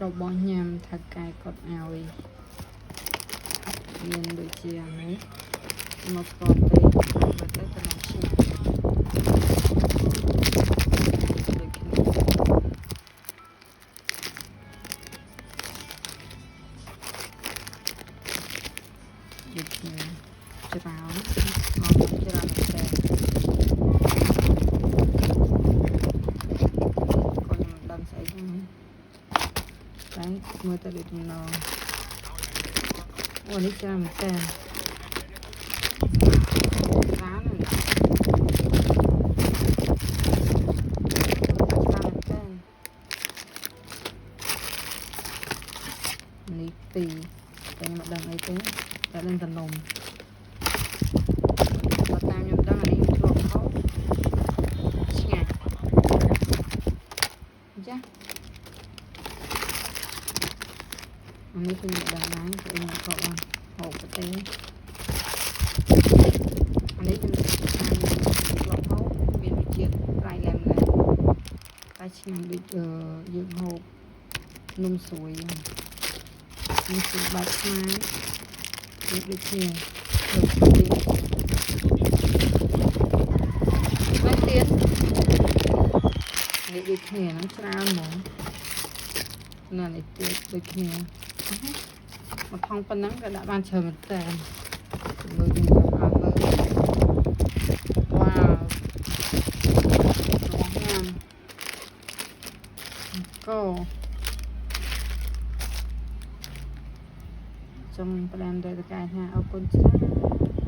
របស់ញ៉ាំថាកាយគាត់ឲ្យមានដូចជានេះមកស្គាល់ទេបើទៅកន្លងឆ្ងាយដូចគ្នាដូចគ្នាច្រើនមកច្រើនតែដឹងស្អីហ្នឹងតែមើលទៅដូចចំណងអូនេះច្រើនមែនតើច្រើនណាស់នេះពីរតែខ្ញុំមិនដឹងអីទេតែដឹងតែនំបើតាមខ្ញុំដឹងអានេះធ្លាប់ហូបឆ្ងាញ់ចាអានេះគឺខ្ញុំដឹងដែរព្រោះខ្ញុំធ្លាប់ហូបទៅអានេះគឺធ្លាប់ហូបមានរសជាតិប្រៃឡែមតែឆ្ងាញ់ដូចយើងហូបនំស្រួយនេះគឺបាច់ខ្មែរដូចគ្នាបាច់ទៀតនេះដូចគ្នាហ្នឹងច្រើនហ្មងណានេះទៀតដូចគ្នាមកថងប៉ុណ្ណឹងក៏ដាក់បានច្រើនមែនតើមើលយើងអត់មើលវ៉ាវរបស់ញ៉ាំក៏ចង់ផ្ដាំទៅកែថាអរគុណច្រើន